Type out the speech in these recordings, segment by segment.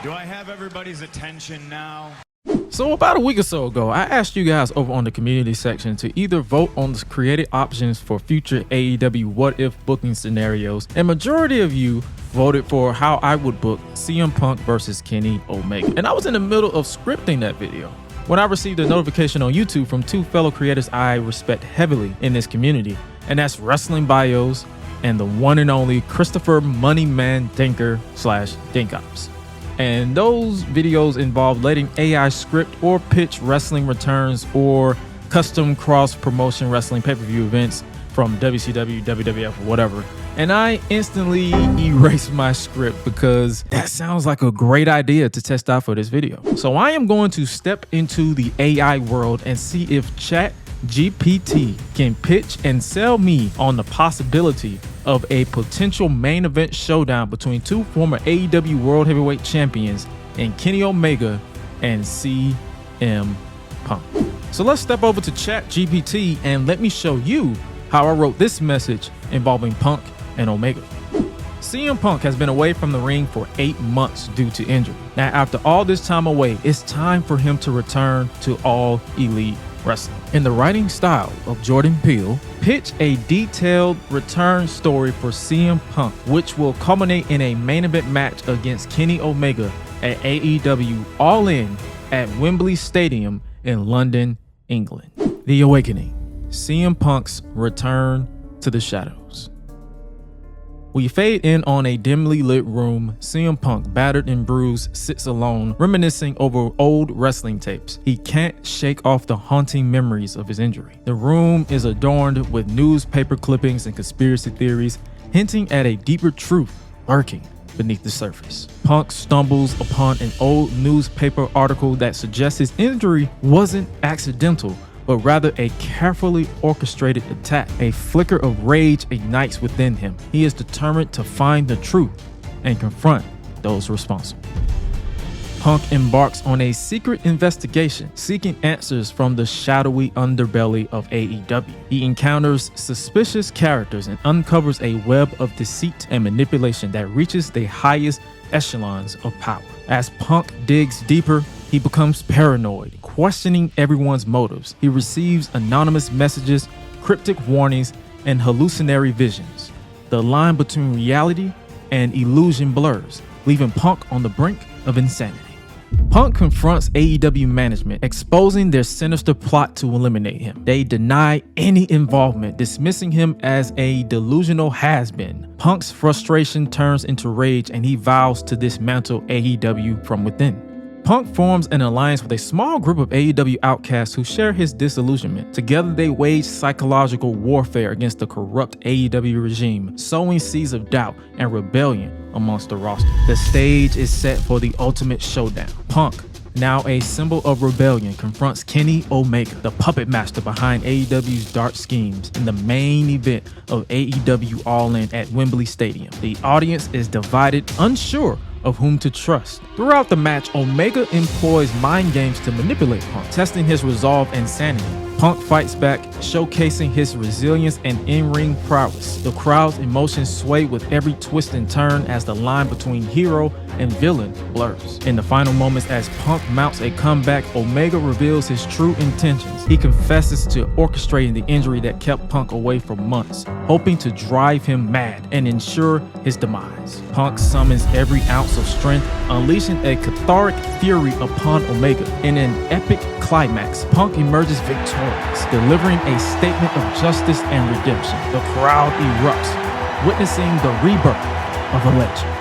Do I have everybody's attention now? So about a week or so ago, I asked you guys over on the community section to either vote on the created options for future AEW what if booking scenarios, and majority of you voted for how I would book CM Punk versus Kenny Omega. And I was in the middle of scripting that video when I received a notification on YouTube from two fellow creators I respect heavily in this community, and that's Wrestling Bios and the one and only Christopher Moneyman Dinker / Dinkops. And those videos involve letting AI script or pitch wrestling returns or custom cross-promotion wrestling pay-per-view events from WCW, WWF, or whatever. And I instantly erased my script because that sounds like a great idea to test out for this video. So I am going to step into the AI world and see if ChatGPT can pitch and sell me on the possibility of a potential main event showdown between two former AEW World Heavyweight Champions in Kenny Omega and CM Punk. So let's step over to ChatGPT and let me show you how I wrote this message involving Punk and Omega. CM Punk has been away from the ring for 8 months due to injury. Now, after all this time away, it's time for him to return to All Elite Wrestling. In the writing style of Jordan Peele, pitch a detailed return story for CM Punk, which will culminate in a main event match against Kenny Omega at AEW All In at Wembley Stadium in London, England. The Awakening, CM Punk's return to the shadows. We fade in on a dimly lit room. CM Punk, battered and bruised, sits alone, reminiscing over old wrestling tapes. He can't shake off the haunting memories of his injury. The room is adorned with newspaper clippings and conspiracy theories, hinting at a deeper truth lurking beneath the surface. Punk stumbles upon an old newspaper article that suggests his injury wasn't accidental, but rather a carefully orchestrated attack. A flicker of rage ignites within him. He is determined to find the truth and confront those responsible. Punk embarks on a secret investigation, seeking answers from the shadowy underbelly of AEW. He encounters suspicious characters and uncovers a web of deceit and manipulation that reaches the highest echelons of power. As Punk digs deeper, he becomes paranoid, questioning everyone's motives. He receives anonymous messages, cryptic warnings, and hallucinatory visions. The line between reality and illusion blurs, leaving Punk on the brink of insanity. Punk confronts AEW management, exposing their sinister plot to eliminate him. They deny any involvement, dismissing him as a delusional has-been. Punk's frustration turns into rage, and he vows to dismantle AEW from within. Punk forms an alliance with a small group of AEW outcasts who share his disillusionment. Together they wage psychological warfare against the corrupt AEW regime, sowing seeds of doubt and rebellion amongst the roster. The stage is set for the ultimate showdown. Punk, now a symbol of rebellion, confronts Kenny Omega, the puppet master behind AEW's dark schemes, in the main event of AEW All In at Wembley Stadium. The audience is divided, unsure of whom to trust. Throughout the match, Omega employs mind games to manipulate Punk, testing his resolve and sanity. Punk fights back, showcasing his resilience and in-ring prowess. The crowd's emotions sway with every twist and turn as the line between hero and villain blurs. In the final moments, as Punk mounts a comeback, Omega reveals his true intentions. He confesses to orchestrating the injury that kept Punk away for months, hoping to drive him mad and ensure his demise. Punk summons every ounce of strength, unleashing a cathartic fury upon Omega. In an epic climax, Punk emerges victorious, delivering a statement of justice and redemption. The crowd erupts, witnessing the rebirth of a legend.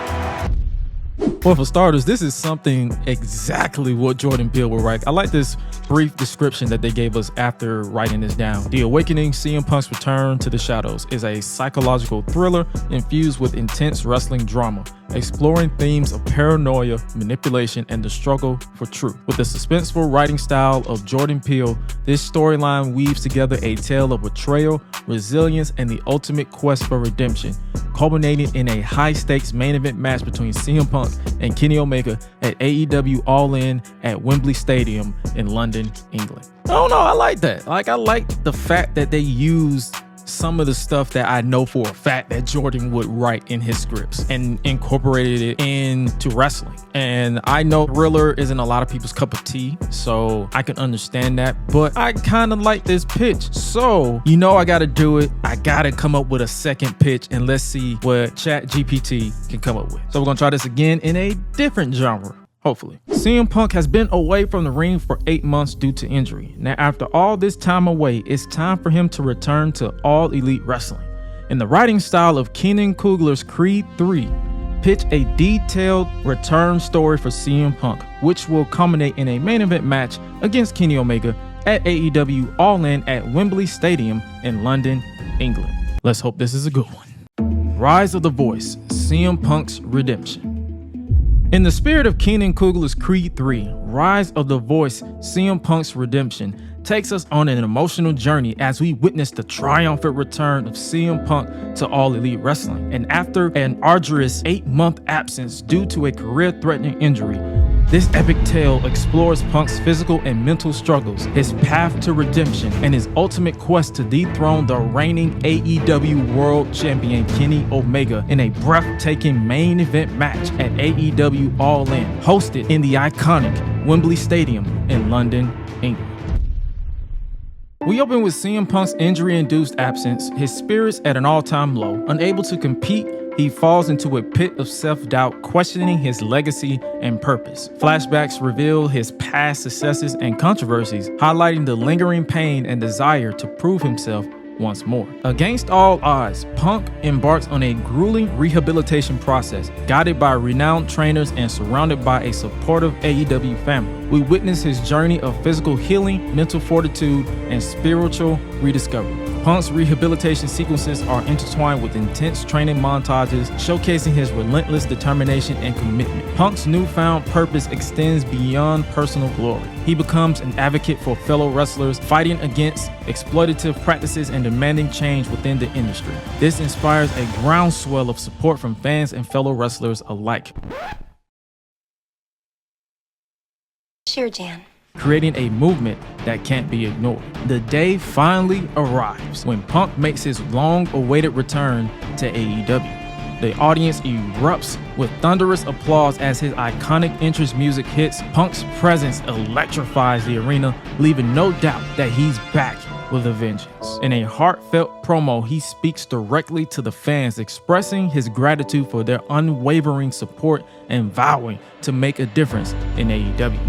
Well, for starters, this is something exactly what Jordan Peele would write. I like this brief description that they gave us after writing this down. The Awakening, CM Punk's Return to the Shadows, is a psychological thriller infused with intense wrestling drama, exploring themes of paranoia, manipulation, and the struggle for truth. With the suspenseful writing style of Jordan Peele, this storyline weaves together a tale of betrayal, resilience, and the ultimate quest for redemption, culminating in a high-stakes main event match between CM Punk and Kenny Omega at AEW All In at Wembley Stadium in London, England. I don't know, I like that. I like the fact that they used some of the stuff that I know for a fact that Jordan would write in his scripts and incorporated it into wrestling. And I know thriller isn't a lot of people's cup of tea, so I can understand that, but I kind of like this pitch. So, you know I gotta do it. I gotta come up with a second pitch, and let's see what ChatGPT can come up with. So we're gonna try this again in a different genre. Hopefully. CM Punk has been away from the ring for 8 months due to injury. Now, after all this time away, it's time for him to return to All Elite Wrestling. In the writing style of Kenan Coogler's Creed 3, pitch a detailed return story for CM Punk, which will culminate in a main event match against Kenny Omega at AEW All In at Wembley Stadium in London, England. Let's hope this is a good one. Rise of the Voice, CM Punk's Redemption. In the spirit of Kenan Coogler's Creed 3, Rise of the Voice, CM Punk's Redemption takes us on an emotional journey as we witness the triumphant return of CM Punk to All Elite Wrestling. And after an arduous 8-month absence due to a career-threatening injury, this epic tale explores Punk's physical and mental struggles, his path to redemption, and his ultimate quest to dethrone the reigning AEW World Champion Kenny Omega in a breathtaking main event match at AEW All In, hosted in the iconic Wembley Stadium in London, England. We open with CM Punk's injury-induced absence, his spirits at an all-time low. Unable to compete, he falls into a pit of self-doubt, questioning his legacy and purpose. Flashbacks reveal his past successes and controversies, highlighting the lingering pain and desire to prove himself once more. Against all odds, Punk embarks on a grueling rehabilitation process, guided by renowned trainers and surrounded by a supportive AEW family. We witness his journey of physical healing, mental fortitude, and spiritual rediscovery. Punk's rehabilitation sequences are intertwined with intense training montages, showcasing his relentless determination and commitment. Punk's newfound purpose extends beyond personal glory. He becomes an advocate for fellow wrestlers, fighting against exploitative practices and demanding change within the industry. This inspires a groundswell of support from fans and fellow wrestlers alike. Sure, Jan. Creating a movement that can't be ignored. The day finally arrives when Punk makes his long-awaited return to AEW. The audience erupts with thunderous applause as his iconic entrance music hits. Punk's presence electrifies the arena, leaving no doubt that he's back with a vengeance. In a heartfelt promo, he speaks directly to the fans, expressing his gratitude for their unwavering support and vowing to make a difference in AEW.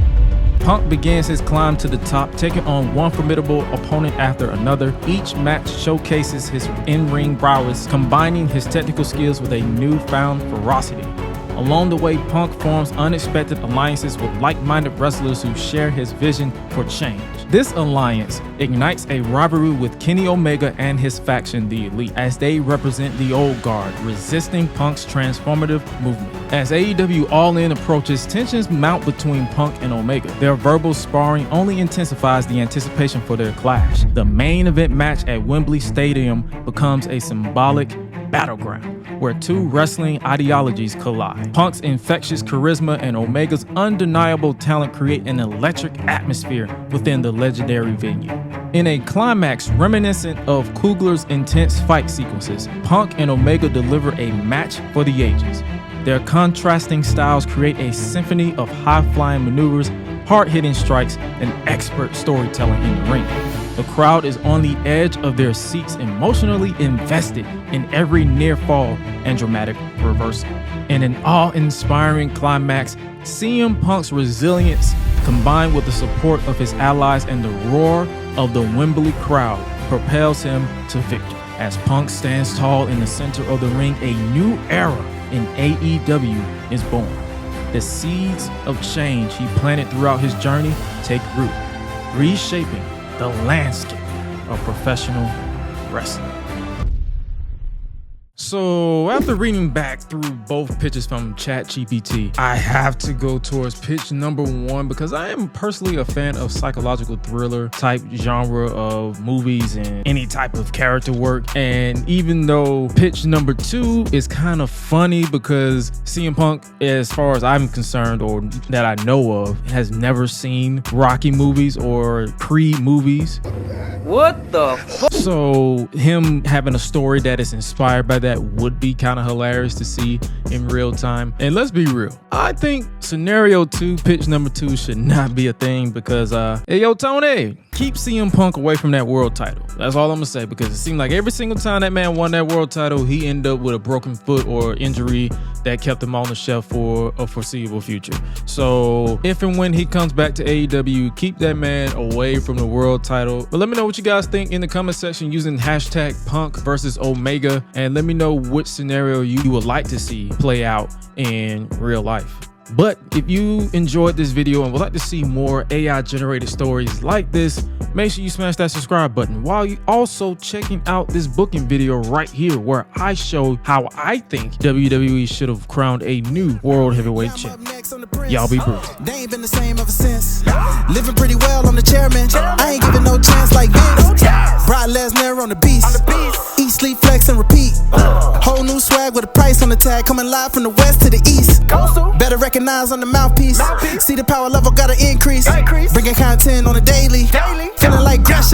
Punk begins his climb to the top, taking on one formidable opponent after another. Each match showcases his in-ring prowess, combining his technical skills with a newfound ferocity. Along the way, Punk forms unexpected alliances with like-minded wrestlers who share his vision for change. This alliance ignites a rivalry with Kenny Omega and his faction, the Elite, as they represent the old guard, resisting Punk's transformative movement. As AEW All In approaches, tensions mount between Punk and Omega. Their verbal sparring only intensifies the anticipation for their clash. The main event match at Wembley Stadium becomes a symbolic battleground where two wrestling ideologies collide. Punk's infectious charisma and Omega's undeniable talent create an electric atmosphere within the legendary venue. In a climax reminiscent of Coogler's intense fight sequences, Punk and Omega deliver a match for the ages. Their contrasting styles create a symphony of high-flying maneuvers, hard-hitting strikes, and expert storytelling in the ring. The crowd is on the edge of their seats, emotionally invested in every near fall and dramatic reversal. In an awe-inspiring climax, CM Punk's resilience, combined with the support of his allies and the roar of the Wembley crowd, propels him to victory. As Punk stands tall in the center of the ring, a new era in AEW is born. The seeds of change he planted throughout his journey take root, reshaping the landscape of professional wrestling. So after reading back through both pitches from ChatGPT, I have to go towards pitch number 1 because I am personally a fan of psychological thriller type genre of movies and any type of character work. And even though pitch number 2 is kind of funny because CM Punk, as far as I'm concerned or that I know of, has never seen Rocky movies or Creed movies. What the fuck? So him having a story that is inspired by that would be kind of hilarious to see in real time. And let's be real, I think scenario 2, pitch number 2 should not be a thing because hey yo Tony, keep CM Punk away from that world title. That's all I'm gonna say, because it seemed like every single time that man won that world title, he ended up with a broken foot or injury that kept him on the shelf for a foreseeable future. So if and when he comes back to AEW, keep that man away from the world title. But let me know what you guys think in the comment section using hashtag Punk versus Omega, and let me know which scenario you would like to see play out in real life. But if you enjoyed this video and would like to see more AI generated stories like this, make sure you smash that subscribe button while you also checking out this booking video right here, where I show how I think WWE should have crowned a new world heavyweight champion. Y'all be bruised. They ain't been the same ever since. Living pretty well on the chairman. I ain't giving no chance like Vince. Brock Lesnar on the beast. Eat, sleep, flex, and repeat. Whole new swag with a price on the tag. Coming live from the west to the east. Better recognize on the mouthpiece. See the power level gotta increase. Bringing content on a daily. Feeling like Gresh.